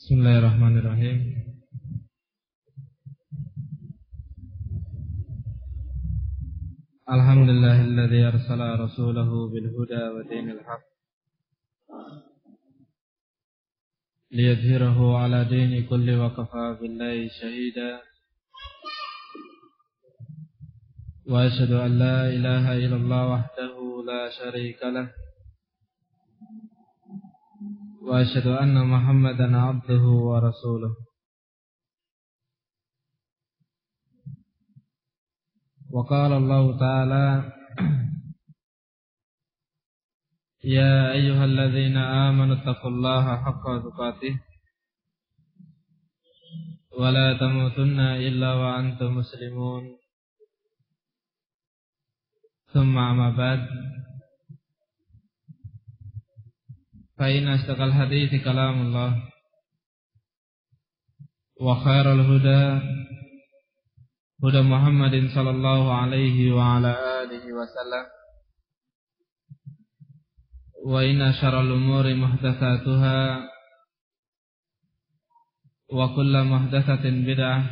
Bismillahirrahmanirrahim. Alhamdulillahilladzi arsala rasulahu bil huda wa dinil haqq liyudhhirahu ala dini kulli wa kafa billahi shahida. Wa asyhadu an la ilaha illallah wahdahu la syarika lah. Wa asyhadu anna Muhammadan abduhu wa rasuluh. Wa qala Allah ta'ala ya ayyuhalladzina amanu taqullaha haqqa tuqatih wa la tamutunna illa wa antum muslimun. Thumma amma ba'd. Fa inna asdaqal hadithi kalamullah wa khairal huda huda Muhammadin sallallahu alaihi wa ala alihi wa sallam wa inna syarral umuri muhdatsatuha wa kullu muhdatsatin bid'ah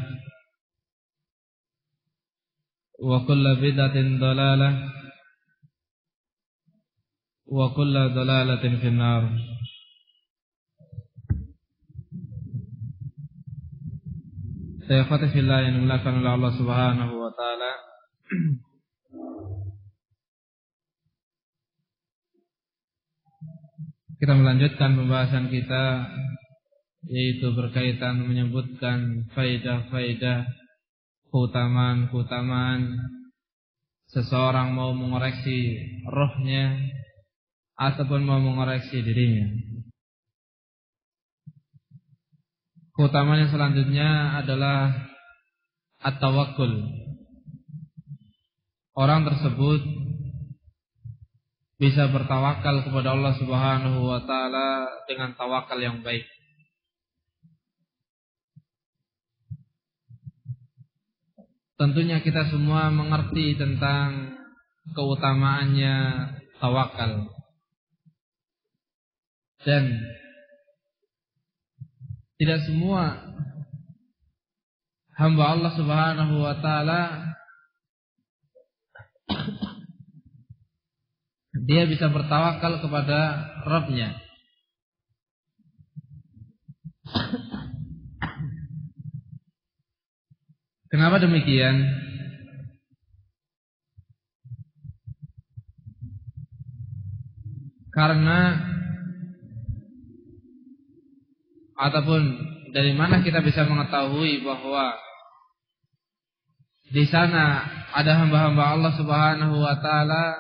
wa kullu bid'atin dhalalah wa kullu dhalalatin finnar. Saya fatih fillah yang dimuliakan oleh Allah Subhanahu wa taala. Kita melanjutkan pembahasan kita, yaitu berkaitan menyebutkan faidah-faidah, keutamaan-keutamaan seseorang mau mengoreksi rohnya ataupun mau mengoreksi dirinya. Keutamaan yang selanjutnya adalah at-tawakkul. Orang tersebut bisa bertawakal kepada Allah Subhanahu wa taala dengan tawakal yang baik. Tentunya kita semua mengerti tentang keutamaannya tawakal. Dan tidak semua hamba Allah Subhanahu wa taala dia bisa bertawakal kepada Rabb-Nya. Kenapa demikian? Karena ataupun dari mana kita bisa mengetahui bahwa di sana ada hamba-hamba Allah Subhanahu wa taala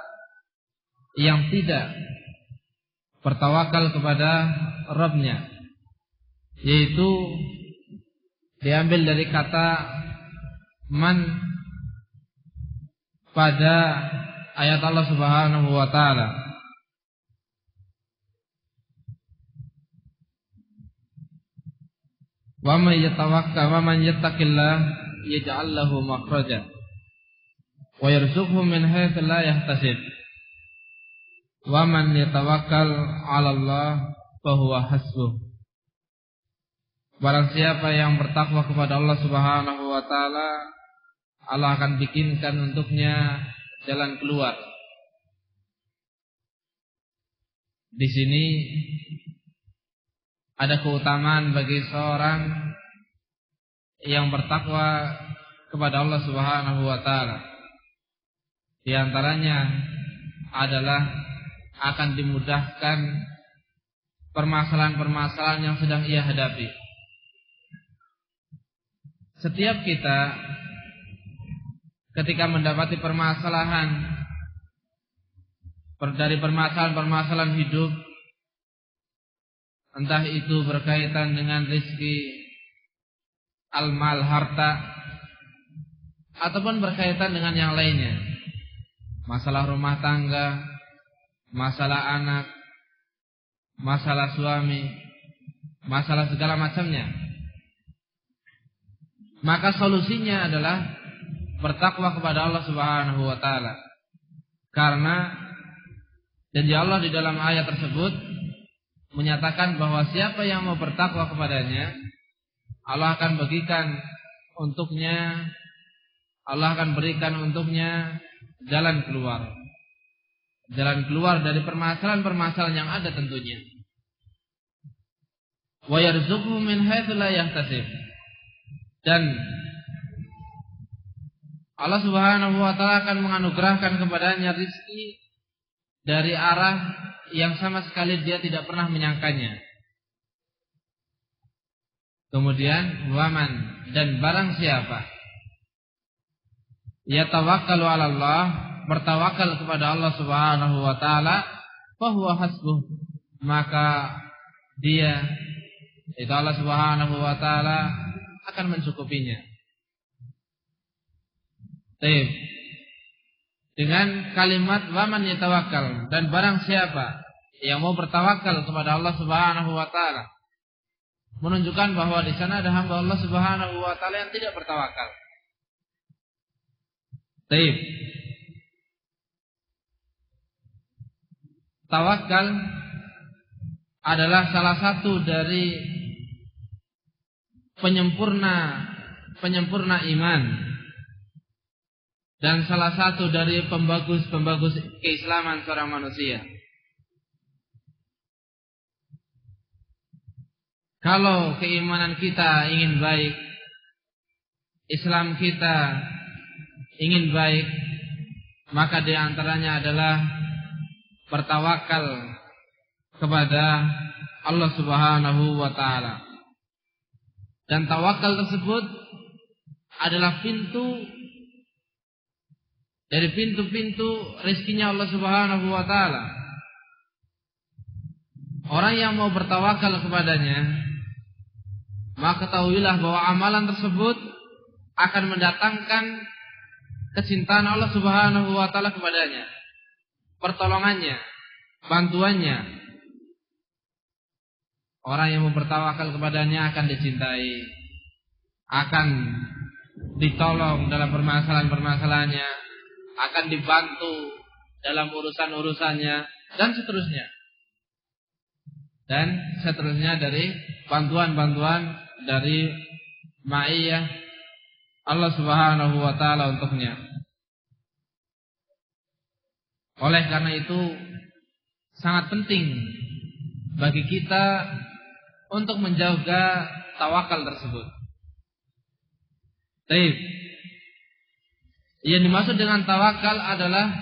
yang tidak bertawakal kepada Rabb-Nya, yaitu diambil dari kata man pada ayat Allah Subhanahu wa taala. Wa man yatawakkal wa man yattaqillah yaj'al lahu makhraja wa yarzuqhu min haitsu la yahtasib. Wa man yatawakkal 'ala Allah fa huwa hasbuh. Barang siapa yang bertakwa kepada Allah Subhanahu wa taala, Allah akan bikinkan untuknya jalan keluar. Di sini ada keutamaan bagi seorang yang bertakwa kepada Allah Subhanahu wa taala. Di antaranya adalah akan dimudahkan permasalahan-permasalahan yang sedang ia hadapi. Setiap kita ketika mendapati permasalahan dari permasalahan-permasalahan hidup, entah itu berkaitan dengan rezeki, al-mal, harta, ataupun berkaitan dengan yang lainnya, masalah rumah tangga, masalah anak, masalah suami, masalah segala macamnya, maka solusinya adalah bertakwa kepada Allah Subhanahu wa taala. Karena janji Allah di dalam ayat tersebut, menyatakan bahwa siapa yang mau bertakwa kepadanya, Allah akan bagikan untuknya, Allah akan berikan untuknya jalan keluar. Jalan keluar dari permasalahan-permasalahan yang ada tentunya. Wa yarzuqhu min haitsu la yahtasib. Dan Allah Subhanahu wa taala akan menganugerahkan kepadanya rezeki dari arah yang sama sekali dia tidak pernah menyangkanya. Kemudian waman, dan barang siapa yatawakkalu 'ala Allah, bertawakal kepada Allah Subhanahu wa taala, fa huwa hasbuh, maka dia, itu Allah Subhanahu wa taala akan mencukupinya. Baik. Dengan kalimat waman yatawakkal, dan barang siapa yang mau bertawakal kepada Allah Subhanahu wa taala, menunjukkan bahwa di sana ada hamba Allah Subhanahu wa taala yang tidak bertawakal. Baik. Tawakal adalah salah satu dari penyempurna iman dan salah satu dari pembagus keislaman seorang manusia. Kalau keimanan kita ingin baik, Islam kita ingin baik, maka di antaranya adalah bertawakal kepada Allah Subhanahu wa taala. Dan tawakal tersebut adalah pintu dari pintu-pintu rezekinya Allah Subhanahu wa taala. Orang yang mau bertawakal kepadanya, maka ketahuilah bahwa amalan tersebut akan mendatangkan kecintaan Allah Subhanahu wa taala kepadanya, pertolongannya, bantuannya. Orang yang mau bertawakal kepadanya akan dicintai, akan ditolong dalam permasalahan-permasalahannya, akan dibantu dalam urusan-urusannya, dan seterusnya. Dan seterusnya dari bantuan-bantuan dari ma'iyah Allah Subhanahu wa taala untuknya. Oleh karena itu sangat penting bagi kita untuk menjaga tawakal tersebut. Baik. Yang dimaksud dengan tawakal adalah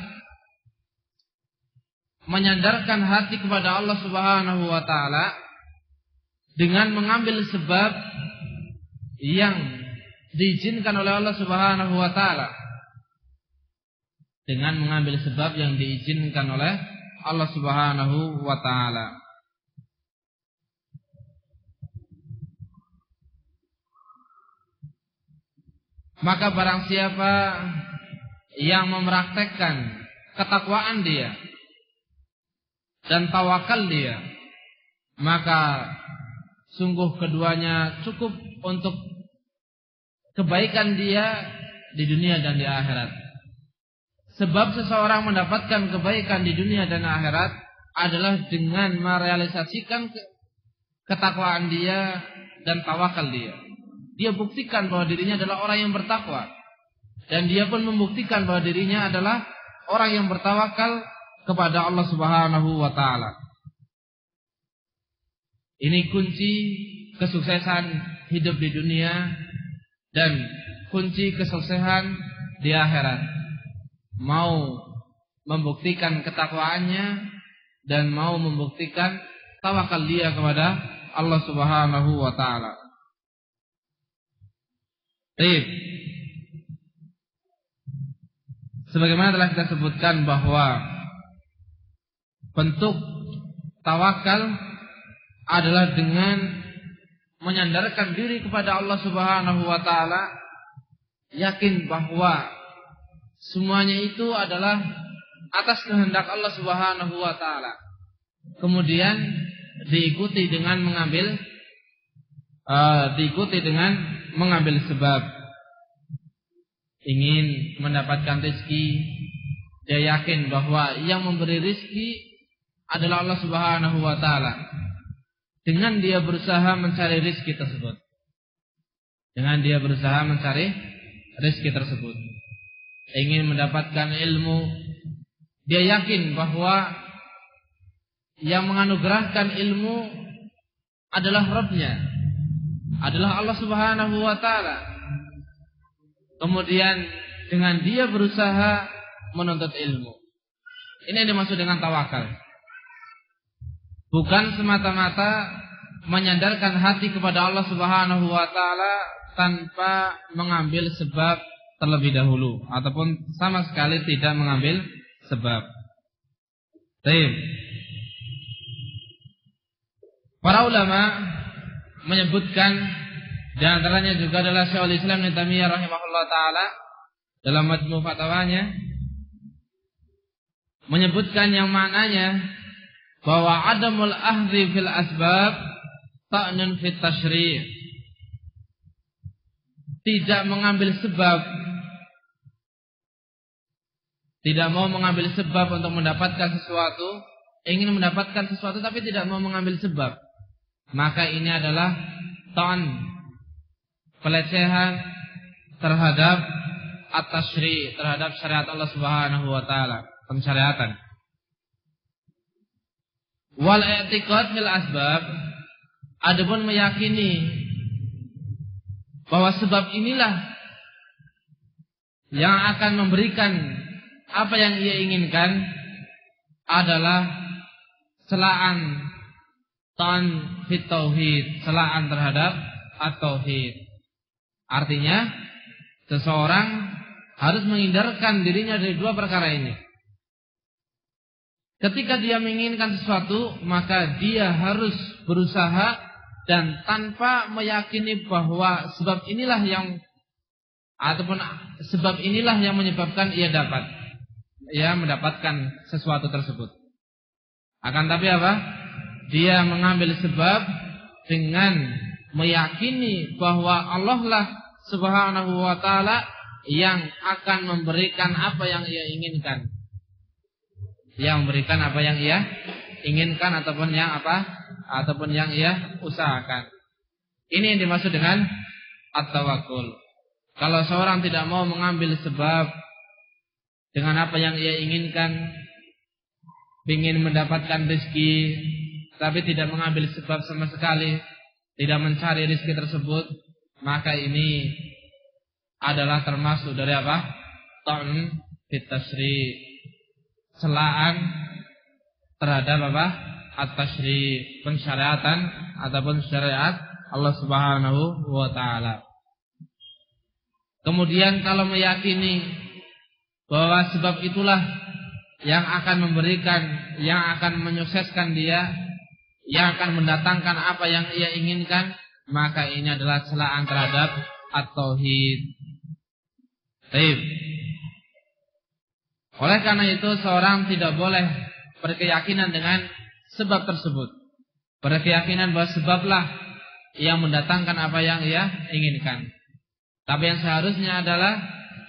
menyandarkan hati kepada Allah Subhanahu wa taala dengan mengambil sebab yang diizinkan oleh Allah Subhanahu wa taala. Dengan mengambil sebab yang diizinkan oleh Allah Subhanahu wa taala. Maka barang siapa yang mempraktekkan ketakwaan dia dan tawakal dia, maka sungguh keduanya cukup untuk kebaikan dia di dunia dan di akhirat. Sebab seseorang mendapatkan kebaikan di dunia dan akhirat adalah dengan merealisasikan ketakwaan dia dan tawakal dia. Dia buktikan bahwa dirinya adalah orang yang bertakwa, dan dia pun membuktikan bahwa dirinya adalah orang yang bertawakal kepada Allah Subhanahu wa taala. Ini kunci kesuksesan hidup di dunia dan kunci kesuksesan di akhirat. Mau membuktikan ketakwaannya dan mau membuktikan tawakal dia kepada Allah Subhanahu wa taala. Baik. Sebagaimana telah kita sebutkan bahwa bentuk tawakal adalah dengan menyandarkan diri kepada Allah Subhanahu wa taala, yakin bahwa semuanya itu adalah atas kehendak Allah Subhanahu wa taala. Kemudian diikuti dengan mengambil sebab. Ingin mendapatkan rezeki, dia yakin bahwa yang memberi rezeki adalah Allah Subhanahu wa taala. dengan dia berusaha mencari rezeki tersebut. Dengan dia berusaha mencari rezeki tersebut. Ingin mendapatkan ilmu, dia yakin bahwa yang menganugerahkan ilmu adalah Rabb-Nya, adalah Allah Subhanahu wa taala. Kemudian dengan dia berusaha menuntut ilmu. Ini yang dimaksud dengan tawakal. Bukan semata-mata menyandarkan hati kepada Allah Subhanahu wa taala tanpa mengambil sebab terlebih dahulu ataupun sama sekali tidak mengambil sebab. Baik. Para ulama menyebutkan, di antaranya juga adalah Syekhul Islam Ibnu Taimiyah rahimahullah taala dalam Majmu' Fatwanya menyebutkan yang maknanya bahwa adamul ahzi fil asbab ta'nun fit tasyri'. Tidak mengambil sebab, tidak mau mengambil sebab untuk mendapatkan sesuatu, ingin mendapatkan sesuatu tapi tidak mau mengambil sebab, maka ini adalah ta'an, pelecehan terhadap at-tasyri', terhadap syariat Allah Subhanahu wa taala, pensyariatan. Wal i'tiqad fil asbab, adapun meyakini bahwa sebab inilah yang akan memberikan apa yang ia inginkan, adalah celaan tan fit tauhid, celaan terhadap at-tauhid. Artinya seseorang harus menghindarkan dirinya dari dua perkara ini. Ketika dia menginginkan sesuatu, maka dia harus berusaha dan tanpa meyakini bahwa sebab inilah yang ataupun sebab inilah yang menyebabkan ia mendapatkan sesuatu tersebut. Akan tapi apa? Dia mengambil sebab dengan meyakini bahwa Allah lah Subhanahu wa taala yang akan memberikan apa yang ia inginkan. Yang memberikan apa yang ia inginkan ataupun yang ia usahakan. Ini yang dimaksud dengan at-tawakkul. Kalau seorang tidak mau mengambil sebab dengan apa yang ia inginkan, ingin mendapatkan rezeki tapi tidak mengambil sebab sama sekali, tidak mencari rezeki tersebut, maka ini adalah termasuk dari apa? Ta'un fit tasyri', celaan terhadap apa? At-tasyri', pensyariatan ataupun syariat Allah Subhanahu wa taala. Kemudian kalau meyakini bahwa sebab itulah yang akan memberikan, yang akan menyukseskan dia, yang akan mendatangkan apa yang ia inginkan, maka ini adalah celaan terhadap at-tauhid. Baik. Oleh karena itu seorang tidak boleh berkeyakinan dengan sebab tersebut. Berkeyakinan bahwa sebablah yang mendatangkan apa yang ia inginkan. Tapi yang seharusnya adalah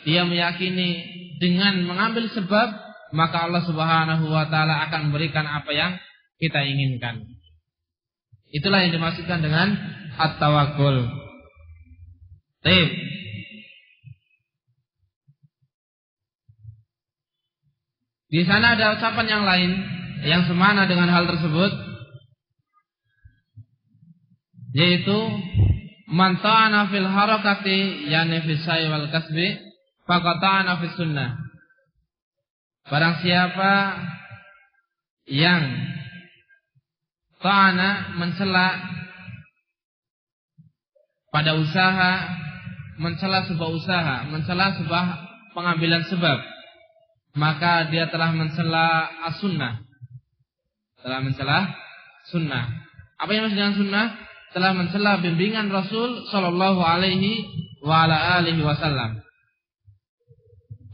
dia meyakini dengan mengambil sebab, maka Allah Subhanahu wa taala akan memberikan apa yang kita inginkan. Itulah yang dimaksudkan dengan at-tawakkul. Baik. Di sana ada ucapan yang lain yang semana dengan hal tersebut, yaitu man ta'ana fil harakati yani fi sa'i wal kasbi faqad ta'ana fis sunnah. Barang siapa yang ta'ana, mencela pada usaha, mencela sebuah usaha, mencela sebuah pengambilan sebab, maka dia telah mencela as-sunnah. Telah mencela sunnah. Apa yang maksud dengan sunnah? Telah mencela bimbingan Rasul sallallahu alaihi wa ala alihi wasallam.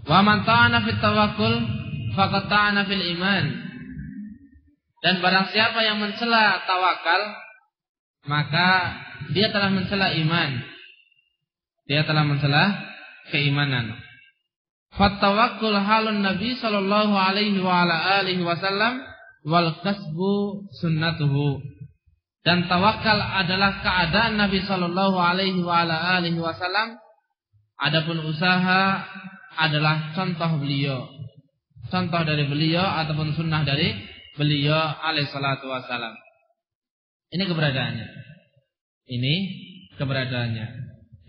Wa man ta'ana fit tawakkul faqad ta'ana fil iman. Dan barang siapa yang mencela tawakal, maka dia telah mencela iman. Dia telah mencela keimanan. Fattawakkul halun Nabi sallallahu alaihi wa ala alihi wasallam wal kasbu sunnatuhu. Dan tawakal adalah keadaan Nabi sallallahu alaihi wasallam. Adapun usaha adalah contoh beliau. Contoh dari beliau ataupun sunnah dari beliau alaihi salatu wasallam. Ini keberadaannya. Ini keberadaannya.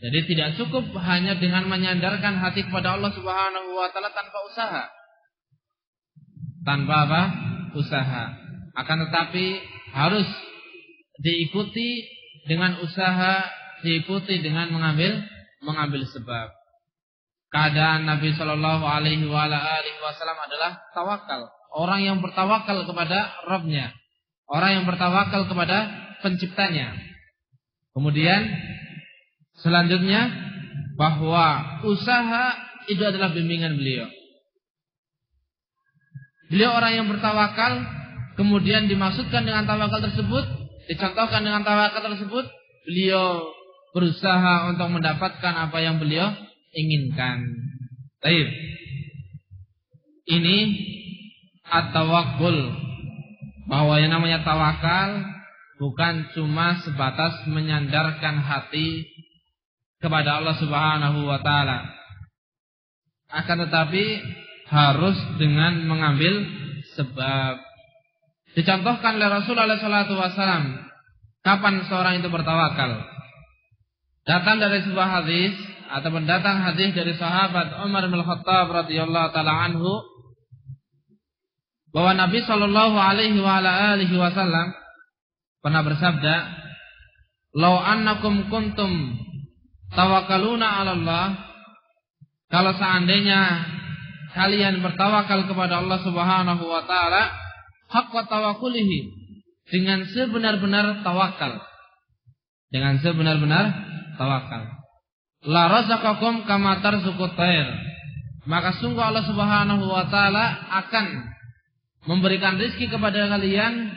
Jadi tidak cukup hanya dengan menyandarkan hati kepada Allah Subhanahu wa taala tanpa usaha. Tanpa apa? Usaha. Akan tetapi harus diikuti dengan usaha, diikuti dengan mengambil sebab. Keadaan Nabi sallallahu alaihi wasallam adalah tawakal. Orang yang bertawakal kepada Rabb-Nya. Orang yang bertawakal kepada penciptanya. Kemudian selanjutnya bahwa usaha itu adalah bimbingan beliau. Beliau orang yang bertawakal, kemudian dimaksudkan dengan tawakal tersebut, dicontohkan dengan tawakal tersebut, beliau berusaha untuk mendapatkan apa yang beliau inginkan. Baik. Ini at-tawakkul. Bahwa yang namanya tawakal bukan cuma sebatas menyandarkan hati kepada Allah Subhanahu wa taala. Akan tetapi harus dengan mengambil sebab. Dicontohkan oleh Rasulullah sallallahu alaihi wasallam kapan seorang itu bertawakal. Datang dari sebuah hadis ataupun datang hadis dari sahabat Umar bin Khattab radhiyallahu taala anhu bahwa Nabi sallallahu alaihi wasallam pernah bersabda, "Lau annakum kuntum tawakkaluna 'ala Allah," kalau seandainya kalian bertawakal kepada Allah Subhanahu wa taala haqqa tawakkulihi, dengan sebenar-benar tawakal. Dengan sebenar-benar tawakal. La razaqakum kama tarzuqut tayr. Maka sungguh Allah Subhanahu wa taala akan memberikan rezeki kepada kalian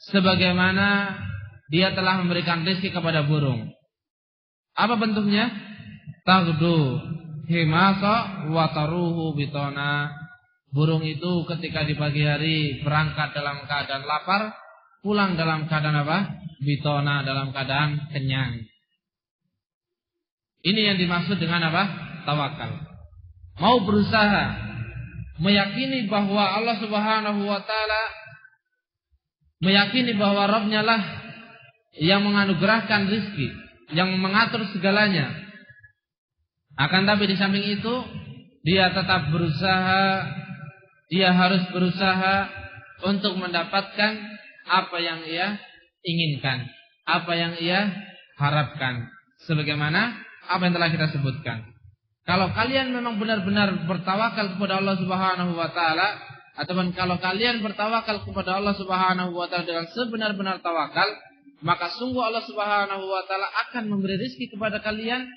sebagaimana Dia telah memberikan rezeki kepada burung. Apa bentuknya? Taghdu himasa wa taruhu bitona. Burung itu ketika di pagi hari berangkat dalam keadaan lapar, pulang dalam keadaan apa? Bitona, dalam keadaan kenyang. Ini yang dimaksud dengan apa? Tawakal. Mau berusaha meyakini bahwa Allah Subhanahu wa taala, meyakini bahwa Rabb-Nya lah yang menganugerahkan rezeki, yang mengatur segalanya. Akan tapi di samping itu dia tetap berusaha, dia harus berusaha untuk mendapatkan apa yang ia inginkan, apa yang ia harapkan, sebagaimana apa yang telah kita sebutkan. Kalau kalian memang benar-benar bertawakal kepada Allah Subhanahu wa taala, ataupun kalau kalian bertawakal kepada Allah Subhanahu wa taala dengan sebenar-benar tawakal, maka sungguh Allah Subhanahu wa taala akan memberi rezeki kepada kalian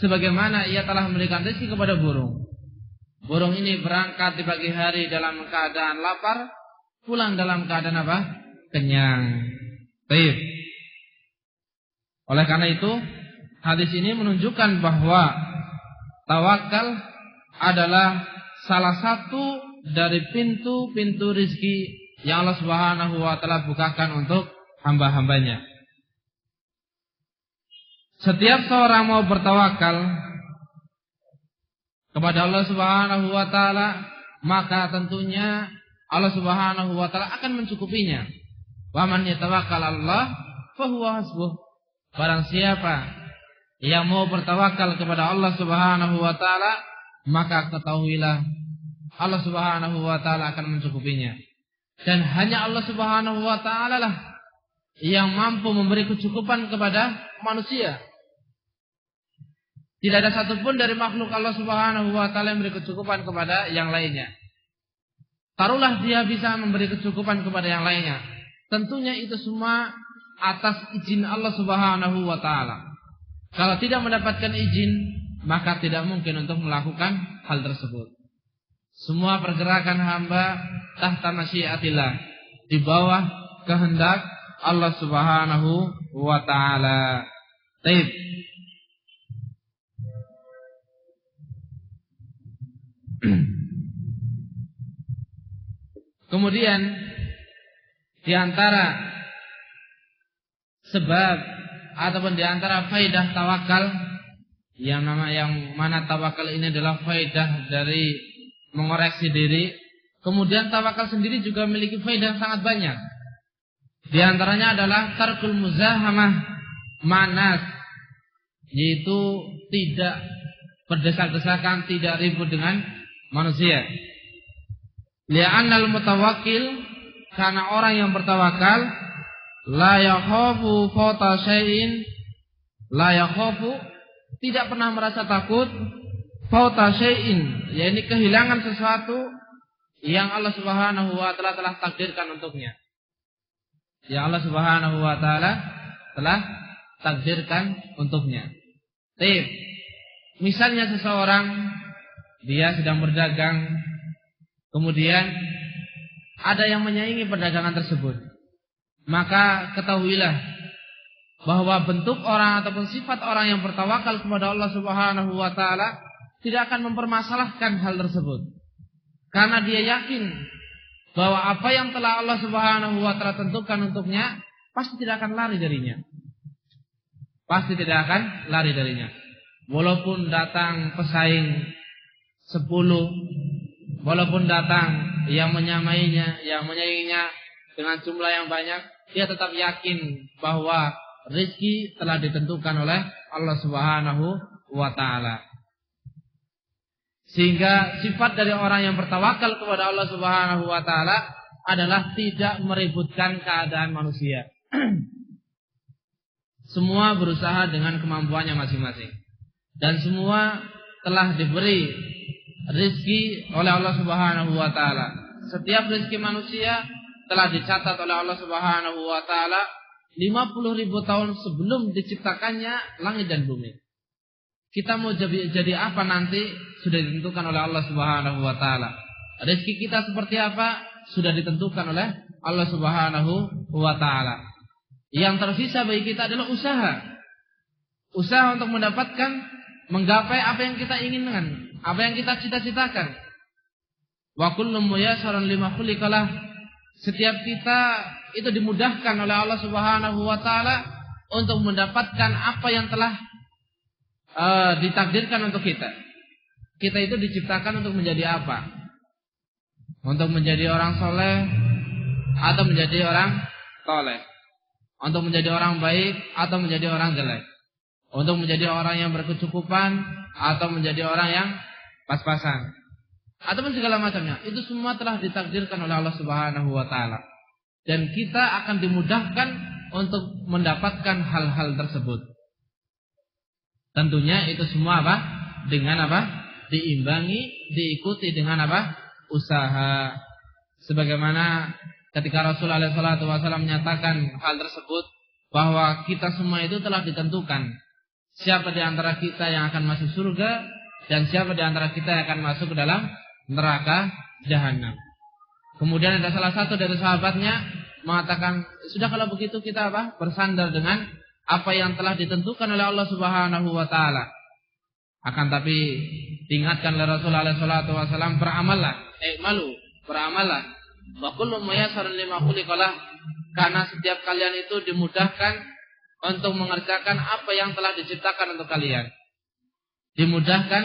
sebagaimana Ia telah memberikan rezeki kepada burung. Burung ini berangkat di pagi hari dalam keadaan lapar, pulang dalam keadaan apa? Kenyang. Baik. Oleh karena itu, hadis ini menunjukkan bahwa tawakal adalah salah satu dari pintu-pintu rezeki yang Allah Subhanahu wa taala bukakan untuk hamba-hambanya. Setiap seorang mau bertawakal kepada Allah Subhanahu wa taala, maka tentunya Allah Subhanahu wa taala akan mencukupinya. Wa man yatawakkal 'ala Allah fa huwa hasbuh. Barang siapa yang mau bertawakal kepada Allah Subhanahu wa taala, maka ketahuilah Allah Subhanahu wa taala akan mencukupinya. Dan hanya Allah Subhanahu wa taala lah yang mampu memberi kecukupan kepada manusia. Tidak ada satupun dari makhluk Allah Subhanahu wa taala yang memberi kecukupan kepada yang lainnya. Taruhlah dia bisa memberi kecukupan kepada yang lainnya. Tentunya itu semua atas izin Allah Subhanahu wa taala. Kalau tidak mendapatkan izin, maka tidak mungkin untuk melakukan hal tersebut. Semua pergerakan hamba tahta masyiatillah, di bawah kehendak Allah Subhanahu wa taala. Baik. Kemudian di antara sebab ataupun di antara faedah tawakal yang mana tawakal ini adalah faedah dari mengoreksi diri. Kemudian tawakal sendiri juga memiliki faedah sangat banyak. Di antaranya adalah tarkul muzahamah manas, yaitu tidak berdesak-desakan, tidak ribut dengan manusia. Li'annal mutawakkil, karena orang yang bertawakal la yakhafu fauta syai'in, la yakhafu, tidak pernah merasa takut fauta syai'in, yaitu kehilangan sesuatu yang Allah Subhanahu wa taala telah takdirkan untuknya. Yang Allah Subhanahu wa taala telah takdirkan untuknya. Misalnya seseorang dia sedang berdagang, kemudian ada yang menyaingi perdagangan tersebut, maka ketahuilah bahwa bentuk orang ataupun sifat orang yang bertawakal kepada Allah Subhanahu wa taala tidak akan mempermasalahkan hal tersebut, karena dia yakin bahwa apa yang telah Allah Subhanahu wa taala tentukan untuknya pasti tidak akan lari darinya. Pasti tidak akan lari darinya. Walaupun datang pesaing 10, walaupun datang yang menyamainya, yang menyainginya dengan jumlah yang banyak, dia tetap yakin bahwa rezeki telah ditentukan oleh Allah Subhanahu wa taala. Sehingga sifat dari orang yang bertawakal kepada Allah Subhanahu wa taala adalah tidak meributkan keadaan manusia. Semua berusaha dengan kemampuannya masing-masing, dan semua telah diberi rezeki oleh Allah Subhanahu wa taala. Setiap rezeki manusia telah dicatat oleh Allah Subhanahu wa taala 50.000 tahun sebelum diciptakannya langit dan bumi. Kita mau jadi apa nanti sudah ditentukan oleh Allah Subhanahu wa taala. Rezeki kita seperti apa sudah ditentukan oleh Allah Subhanahu wa taala. Yang tersisa bagi kita adalah usaha. Usaha untuk menggapai apa yang kita inginkan, apa yang kita cita-citakan. Wa kullu muyassarun lima khuliqalah. Setiap kita itu dimudahkan oleh Allah Subhanahu wa taala untuk mendapatkan apa yang telah ditakdirkan untuk kita. Kita itu diciptakan untuk menjadi apa? Untuk menjadi orang soleh atau menjadi orang toleh? Untuk menjadi orang baik atau menjadi orang jelek? Untuk menjadi orang yang berkecukupan atau menjadi orang yang pas-pasan? Ataupun segala macamnya. Itu semua telah ditakdirkan oleh Allah Subhanahu wa taala. Dan kita akan dimudahkan untuk mendapatkan hal-hal tersebut. Tentunya itu semua apa? Dengan apa? Diimbangi, diikuti dengan apa? Usaha. Sebagaimana ketika Rasulullah SAW menyatakan hal tersebut, bahwa kita semua itu telah ditentukan siapa di antara kita yang akan masuk surga dan siapa di antara kita yang akan masuk ke dalam neraka jahanam. Kemudian ada salah satu dari sahabatnya mengatakan, sudah kalau begitu kita apa? Bersandar dengan apa yang telah ditentukan oleh Allah Subhanahu wa taala. Akan tapi diingatkan oleh Rasulullah SAW, beramallah, beramallah. Wa kullu muyassarun lima khuliqalah, karena setiap kalian itu dimudahkan untuk mengerjakan apa yang telah diciptakan untuk kalian. Dimudahkan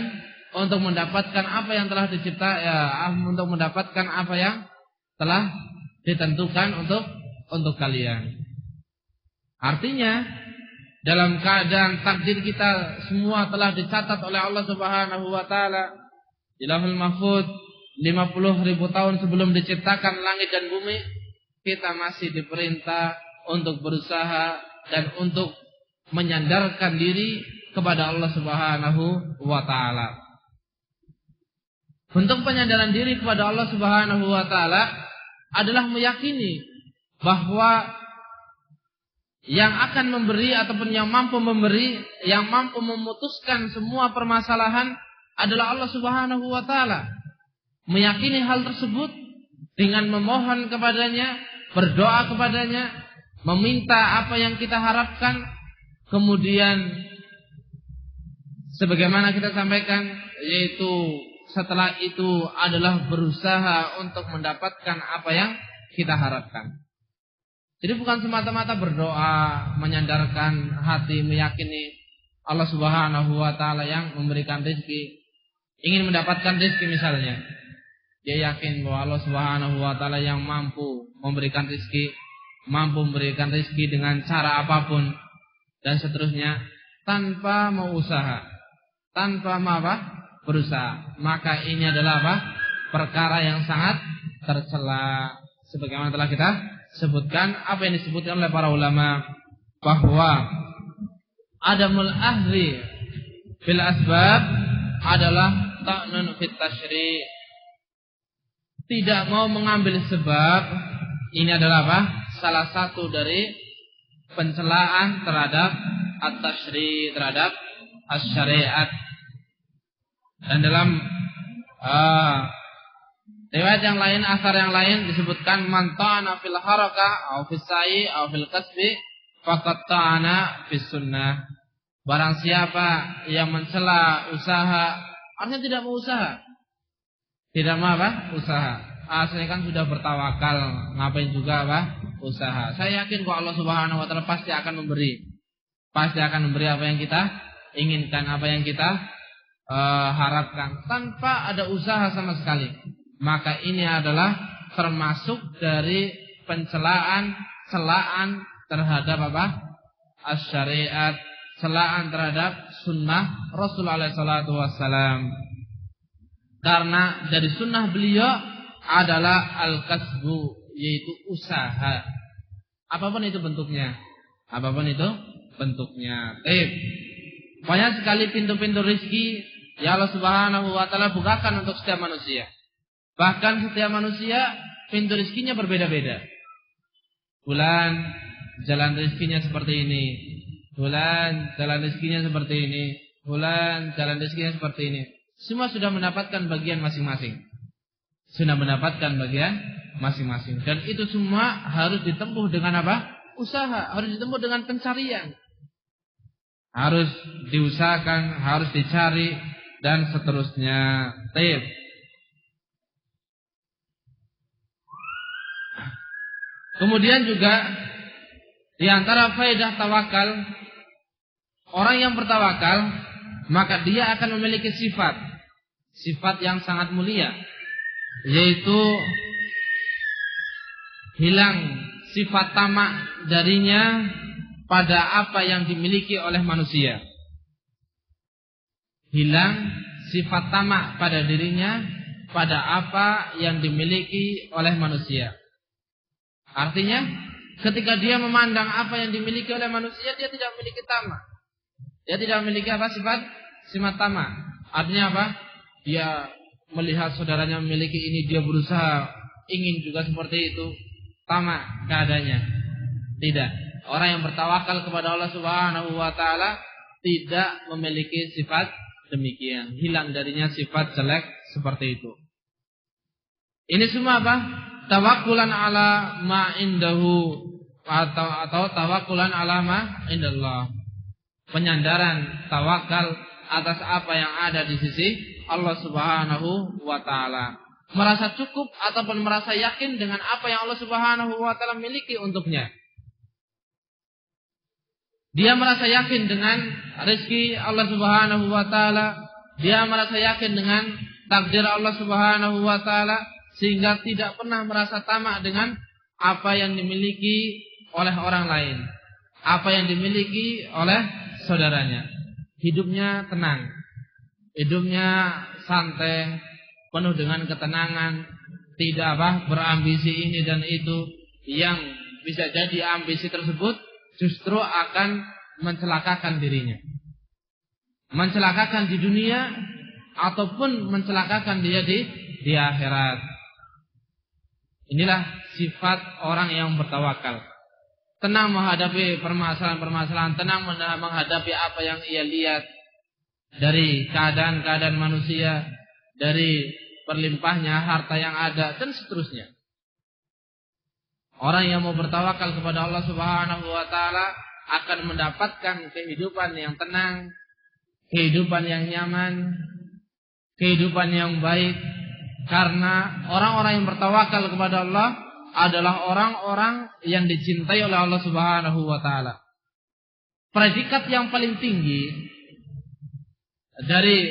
untuk mendapatkan apa yang telah untuk mendapatkan apa yang telah ditentukan untuk kalian. Artinya dalam keadaan takdir kita semua telah dicatat oleh Allah Subhanahu wa taala di Lauhul Mahfuz 50.000 tahun sebelum diciptakan langit dan bumi, kita masih diperintah untuk berusaha dan untuk menyandarkan diri kepada Allah Subhanahu wa taala. Bentuk penyandaran diri kepada Allah Subhanahu wa taala adalah meyakini bahwa yang akan memberi ataupun yang mampu memberi, yang mampu memutuskan semua permasalahan adalah Allah Subhanahu wa taala. Meyakini hal tersebut dengan memohon kepadanya, berdoa kepadanya, meminta apa yang kita harapkan, kemudian sebagaimana kita sampaikan, yaitu setelah itu adalah berusaha untuk mendapatkan apa yang kita harapkan. Jadi bukan semata-mata berdoa, menyandarkan hati, meyakini Allah Subhanahu wa taala yang memberikan rezeki. Ingin mendapatkan rezeki misalnya, dia yakin bahwa Allah Subhanahu wa taala yang mampu memberikan rezeki, mampu memberikan rezeki dengan cara apapun dan seterusnya, tanpa mau usaha, tanpa berusaha. Maka ini adalah perkara yang sangat tercela. Sebagaimana telah kita sebutkan, apa yang disebutkan oleh para ulama, bahwa adamul ahli bil asbab adalah ta'nun fit tasyri'. Tidak mau mengambil sebab, ini adalah salah satu dari pencelaan terhadap at-tasyri', terhadap as-syariat. Dan dalam riwayat yang lain, asar yang lain disebutkan, man ta'ana fil harakah aw fis sa'i aw fil kasbi faqad ta'ana fis sunnah. Barang siapa yang mencela usaha, artinya tidak mau usaha, tidak mau usaha. Asalnya kan sudah bertawakal, ngapain juga usaha. Saya yakin kok Allah Subhanahu wa taala pasti akan memberi. Pasti akan memberi apa yang kita inginkan, apa yang kita harapkan, tanpa ada usaha sama sekali. Maka ini adalah termasuk dari celaan terhadap as-syariat, celaan terhadap sunnah Rasulullah SAW. Karena dari sunnah beliau adalah al-kasbu, yaitu usaha. Apapun itu bentuknya. Apapun itu bentuknya. Banyak sekali pintu-pintu rezeki yang Allah Subhanahu wa taala bukakan untuk setiap manusia. Bahkan setiap manusia pintu rezekinya berbeda-beda. Bulan jalan rezekinya seperti ini. Bulan jalan rezekinya seperti ini. Bulan jalan rezekinya seperti ini. Semua sudah mendapatkan bagian masing-masing. Sudah mendapatkan bagian masing-masing. Dan itu semua harus ditempuh dengan usaha. Harus ditempuh dengan pencarian. Harus diusahakan, harus dicari, dan seterusnya. Kemudian juga di antara faedah tawakal, orang yang bertawakal, maka dia akan memiliki sifat yang sangat mulia, yaitu hilang sifat tamak darinya pada apa yang dimiliki oleh manusia. Hilang sifat tamak pada dirinya pada apa yang dimiliki oleh manusia. Artinya, ketika dia memandang apa yang dimiliki oleh manusia, dia tidak memiliki tamak. Dia tidak memiliki sifat tamak. Artinya apa? Dia melihat saudaranya memiliki ini, dia berusaha ingin juga seperti itu. Tamak keadaannya. Tidak. Orang yang bertawakal kepada Allah Subhanahu wa taala tidak memiliki sifat demikian. Hilang darinya sifat jelek seperti itu. Ini semua tawakkulan ala ma indahu, atau tawakkulan ala ma indallah. Penyandaran tawakal atas apa yang ada di sisi Allah Subhanahu wa taala. Merasa cukup ataupun merasa yakin dengan apa yang Allah Subhanahu wa taala miliki untuknya. Dia merasa yakin dengan rezeki Allah Subhanahu wa taala, dia merasa yakin dengan takdir Allah Subhanahu wa taala, sehingga tidak pernah merasa tamak dengan apa yang dimiliki oleh orang lain, apa yang dimiliki oleh saudaranya. Hidupnya tenang, hidupnya santai, penuh dengan ketenangan, tidak berambisi ini dan itu, yang bisa jadi ambisi tersebut justru akan mencelakakan dirinya, mencelakakan di dunia ataupun mencelakakan dia di akhirat. Inilah sifat orang yang bertawakal. Tenang menghadapi permasalahan-permasalahan, tenang menghadapi apa yang ia lihat dari keadaan-keadaan manusia, dari berlimpahnya harta yang ada, dan seterusnya. Orang yang mau bertawakal kepada Allah Subhanahu wa taala akan mendapatkan kehidupan yang tenang, kehidupan yang nyaman, kehidupan yang baik. Karena orang-orang yang bertawakal kepada Allah adalah orang-orang yang dicintai oleh Allah Subhanahu wa taala. Predikat yang paling tinggi dari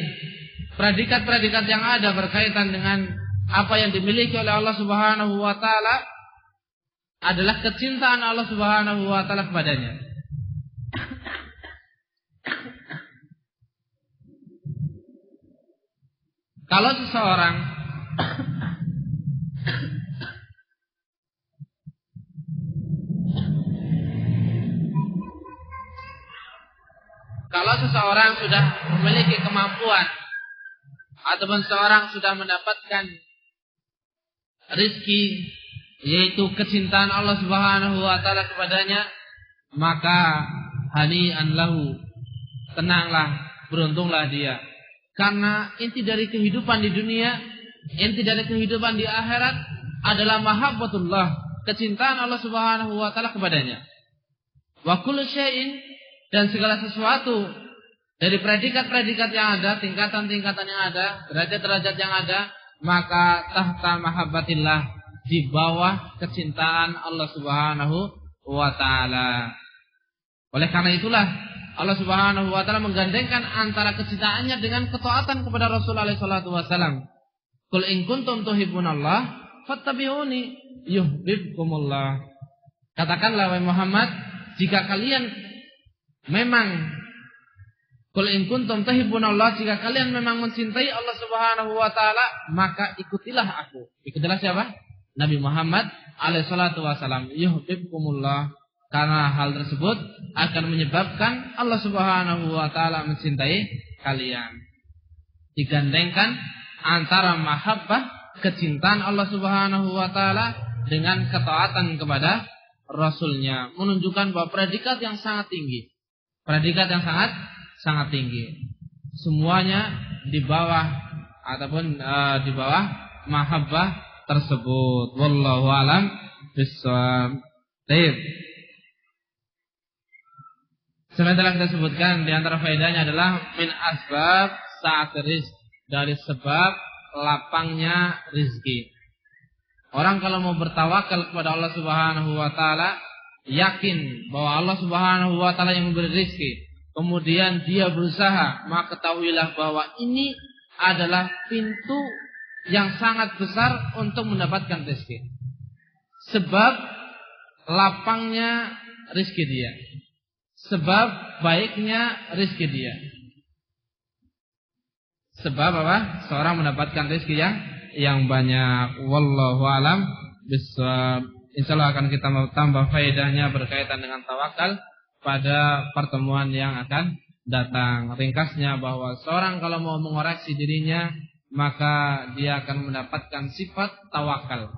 predikat-predikat yang ada berkaitan dengan apa yang dimiliki oleh Allah Subhanahu wa taala adalah kecintaan Allah Subhanahu wa taala kepadanya. Kalau seseorang sudah memiliki kemampuan ataupun seorang sudah mendapatkan rizki, yaitu kecintaan Allah Subhanahu wa taala kepadanya, maka hani'an lahu, tenanglah, beruntunglah dia. Karena inti dari kehidupan di dunia, inti dari kehidupan di akhirat adalah mahabbatullah, kecintaan Allah Subhanahu wa taala kepadanya. Wa kullu syai'in, dan segala sesuatu dari predikat-predikat yang ada, tingkatan-tingkatan yang ada, derajat-derajat yang ada, maka tahta mahabbatillah, di bawah kecintaan Allah Subhanahu wa taala. Oleh karena itulah Allah Subhanahu wa taala menggandengkan antara kecintaannya dengan ketaatan kepada Rasulullah sallallahu alaihi wasallam. Qul in kuntum tuhibbunallah fattabi'uni yuhibbukumullah. Katakanlah wahai Muhammad, jika kalian memang qul in kuntum tuhibbunallah, jika kalian memang mencintai Allah Subhanahu wa taala, maka ikutilah aku. Ikutilah siapa? Nabi Muhammad alaihi salatu wasallam. Yuhibbukumullah. Karena hal tersebut akan menyebabkan Allah Subhanahu wa taala mencintai kalian. Digandengkan antara mahabbah, kecintaan Allah Subhanahu wa taala dengan ketaatan kepada Rasulnya, menunjukkan bahwa predikat yang sangat tinggi. Predikat yang sangat tinggi. Semuanya di bawah ataupun di bawah mahabbah tersebut. Wallahu a'lam bishawab. Baik. Seperti telah kita sebutkan, di antara faedahnya adalah min asbab sa'at rizq, dari sebab lapangnya rizki. Orang kalau mau bertawakal kepada Allah Subhanahu wa taala, yakin bahwa Allah Subhanahu wa taala yang memberi rizki, kemudian dia berusaha, maka ketahuilah bahwa ini adalah pintu yang sangat besar untuk mendapatkan rizki. Sebab lapangnya rizki dia, sebab baiknya rizki dia. Sebab apa? Seorang mendapatkan rizki yang banyak. Wallahu alam bishawab. Insyaallah akan kita tambah faedahnya berkaitan dengan tawakal pada pertemuan yang akan datang. Ringkasnya bahwa seorang kalau mau mengoreksi dirinya, maka dia akan mendapatkan sifat tawakal.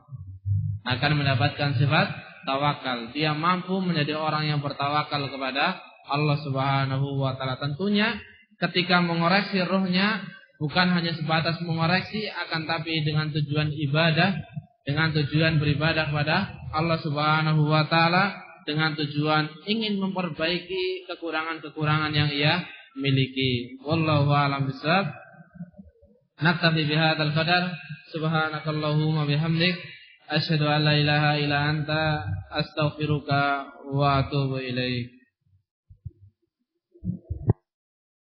Akan mendapatkan sifat tawakal. Dia mampu menjadi orang yang bertawakal kepada Allah Subhanahu wa taala. Tentunya ketika mengoreksi ruhnya bukan hanya sebatas mengoreksi, akan tapi dengan tujuan ibadah, dengan tujuan beribadah kepada Allah Subhanahu wa taala, dengan tujuan ingin memperbaiki kekurangan-kekurangan yang ia miliki. Wallahu a'lam bishawab. Naktabi bihadzal qadar. Subhanakallahumma bihamdik, asyhadu an la ilaha illa anta, astaghfiruka wa atubu ilaik.